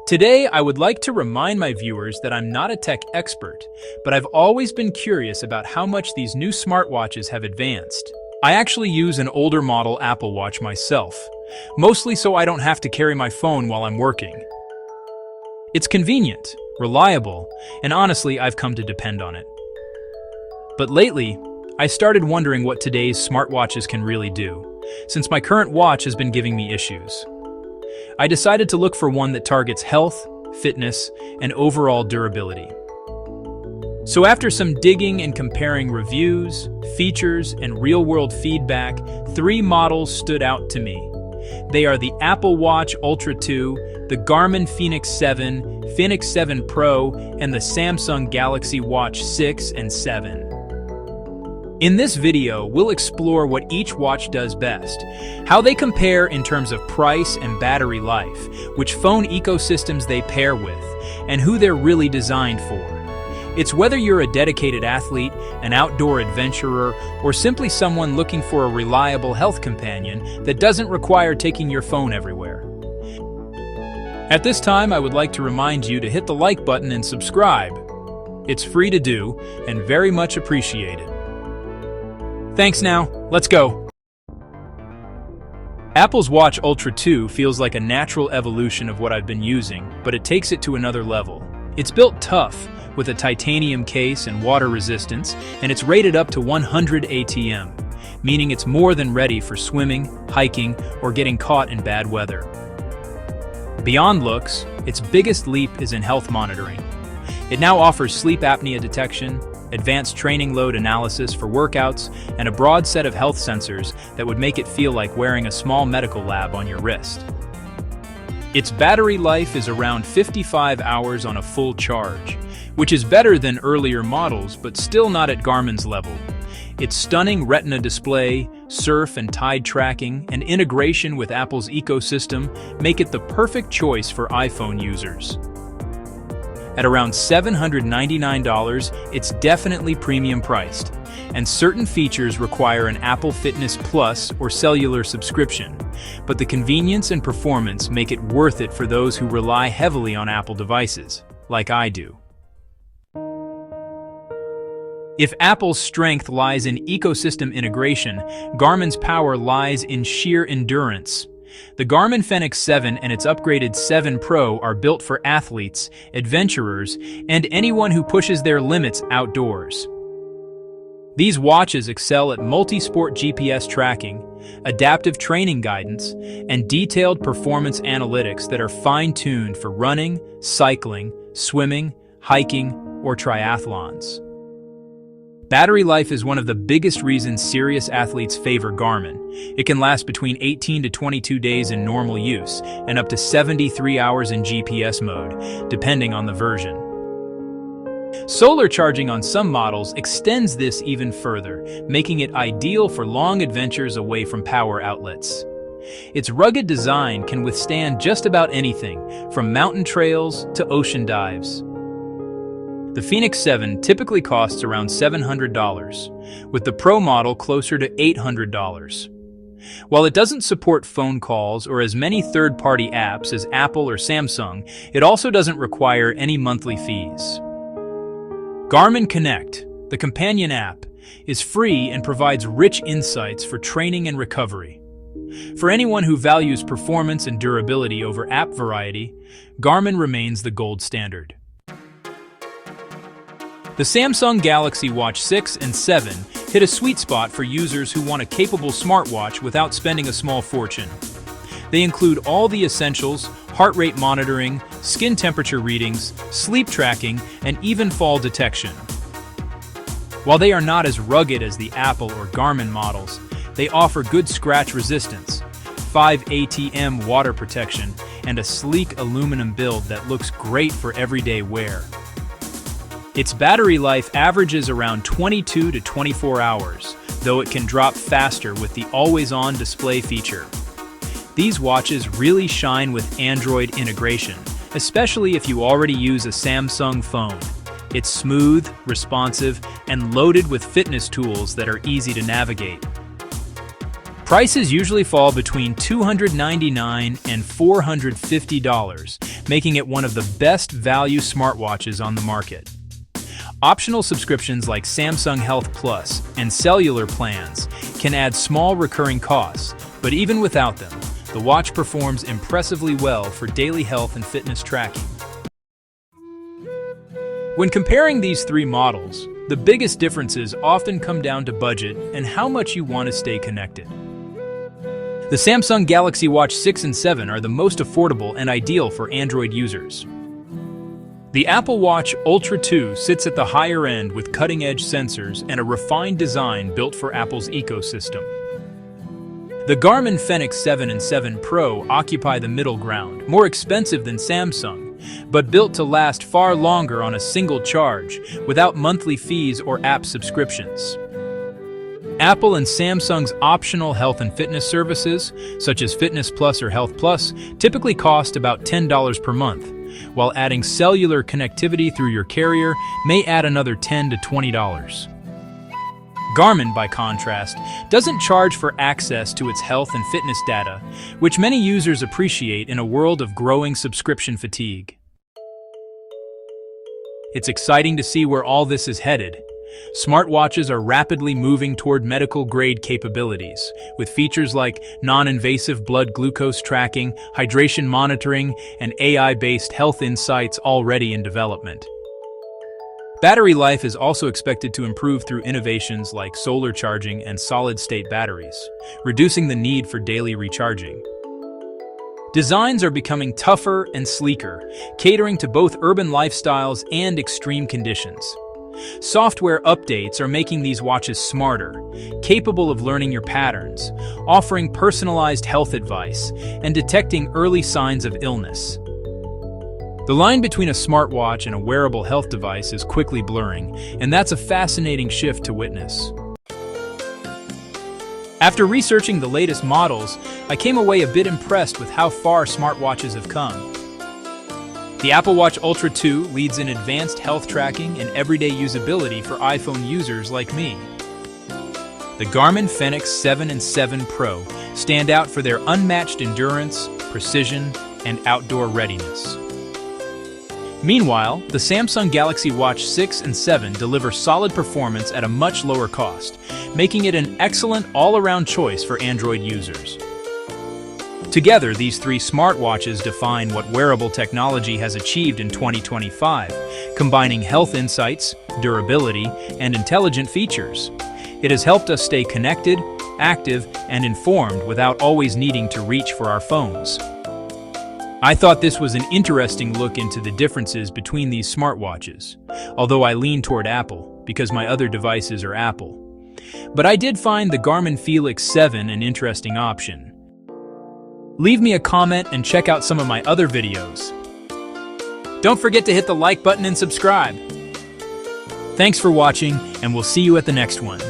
Today, I would like to remind my viewers that I'm not a tech expert, but I've always been curious about how much these new smartwatches have advanced. I actually use an older model Apple Watch myself, mostly so I don't have to carry my phone while I'm working. It's convenient, reliable, and honestly, I've come to depend on it. But lately, I started wondering what today's smartwatches can really do, since my current watch has been giving me issues. I decided to look for one that targets health, fitness, and overall durability. So after some digging and comparing reviews, features, and real-world feedback, 3 models stood out to me. They are the Apple Watch Ultra 2, the Garmin Fenix 7, Fenix 7 Pro, and the Samsung Galaxy Watch 6 and 7. In this video, we'll explore what each watch does best, how they compare in terms of price and battery life, which phone ecosystems they pair with, and who they're really designed for. It's whether you're a dedicated athlete, an outdoor adventurer, or simply someone looking for a reliable health companion that doesn't require taking your phone everywhere. At this time, I would like to remind you to hit the like button and subscribe. It's free to do and very much appreciated. Thanks now, let's go. Apple's Watch Ultra 2 feels like a natural evolution of what I've been using, but it takes it to another level. It's built tough, with a titanium case and water resistance, and it's rated up to 100 ATM, meaning it's more than ready for swimming, hiking, or getting caught in bad weather. Beyond looks, its biggest leap is in health monitoring. It now offers sleep apnea detection, advanced training load analysis for workouts, and a broad set of health sensors that would make it feel like wearing a small medical lab on your wrist. Its battery life is around 55 hours on a full charge, which is better than earlier models, but still not at Garmin's level. Its stunning Retina display, surf and tide tracking, and integration with Apple's ecosystem make it the perfect choice for iPhone users. At around $799, it's definitely premium priced, and certain features require an Apple Fitness Plus or cellular subscription, but the convenience and performance make it worth it for those who rely heavily on Apple devices, like I do. If Apple's strength lies in ecosystem integration, Garmin's power lies in sheer endurance. The Garmin Fenix 7 and its upgraded 7 Pro are built for athletes, adventurers, and anyone who pushes their limits outdoors. These watches excel at multi-sport GPS tracking, adaptive training guidance, and detailed performance analytics that are fine-tuned for running, cycling, swimming, hiking, or triathlons. Battery life is one of the biggest reasons serious athletes favor Garmin. It can last between 18 to 22 days in normal use and up to 73 hours in GPS mode, depending on the version. Solar charging on some models extends this even further, making it ideal for long adventures away from power outlets. Its rugged design can withstand just about anything, from mountain trails to ocean dives. The Fenix 7 typically costs around $700, with the Pro model closer to $800. While it doesn't support phone calls or as many third-party apps as Apple or Samsung, it also doesn't require any monthly fees. Garmin Connect, the companion app, is free and provides rich insights for training and recovery. For anyone who values performance and durability over app variety, Garmin remains the gold standard. The Samsung Galaxy Watch 6 and 7 hit a sweet spot for users who want a capable smartwatch without spending a small fortune. They include all the essentials: heart rate monitoring, skin temperature readings, sleep tracking, and even fall detection. While they are not as rugged as the Apple or Garmin models, they offer good scratch resistance, 5 ATM water protection, and a sleek aluminum build that looks great for everyday wear. Its battery life averages around 22 to 24 hours, though it can drop faster with the always-on display feature. These watches really shine with Android integration, especially if you already use a Samsung phone. It's smooth, responsive, and loaded with fitness tools that are easy to navigate. Prices usually fall between $299 and $450, making it one of the best value smartwatches on the market. Optional subscriptions like Samsung Health Plus and cellular plans can add small recurring costs, but even without them, the watch performs impressively well for daily health and fitness tracking. When comparing these three models, the biggest differences often come down to budget and how much you want to stay connected. The Samsung Galaxy Watch 6 and 7 are the most affordable and ideal for Android users. The Apple Watch Ultra 2 sits at the higher end with cutting-edge sensors and a refined design built for Apple's ecosystem. The Garmin Fenix 7 and 7 Pro occupy the middle ground, more expensive than Samsung, but built to last far longer on a single charge, without monthly fees or app subscriptions. Apple and Samsung's optional health and fitness services, such as Fitness Plus or Health Plus, typically cost about $10 per month, while adding cellular connectivity through your carrier may add another $10 to $20. Garmin, by contrast, doesn't charge for access to its health and fitness data, which many users appreciate in a world of growing subscription fatigue. It's exciting to see where all this is headed. Smartwatches are rapidly moving toward medical-grade capabilities, with features like non-invasive blood glucose tracking, hydration monitoring, and AI-based health insights already in development. Battery life is also expected to improve through innovations like solar charging and solid-state batteries, reducing the need for daily recharging. Designs are becoming tougher and sleeker, catering to both urban lifestyles and extreme conditions. Software updates are making these watches smarter, capable of learning your patterns, offering personalized health advice, and detecting early signs of illness. The line between a smartwatch and a wearable health device is quickly blurring, and that's a fascinating shift to witness. After researching the latest models, I came away a bit impressed with how far smartwatches have come. The Apple Watch Ultra 2 leads in advanced health tracking and everyday usability for iPhone users like me. The Garmin Fenix 7 and 7 Pro stand out for their unmatched endurance, precision, and outdoor readiness. Meanwhile, the Samsung Galaxy Watch 6 and 7 deliver solid performance at a much lower cost, making it an excellent all-around choice for Android users. Together, these three smartwatches define what wearable technology has achieved in 2025, combining health insights, durability, and intelligent features. It has helped us stay connected, active, and informed without always needing to reach for our phones. I thought this was an interesting look into the differences between these smartwatches, although I lean toward Apple because my other devices are Apple. But I did find the Garmin Fenix 7 an interesting option. Leave me a comment and check out some of my other videos. Don't forget to hit the like button and subscribe. Thanks for watching, and we'll see you at the next one.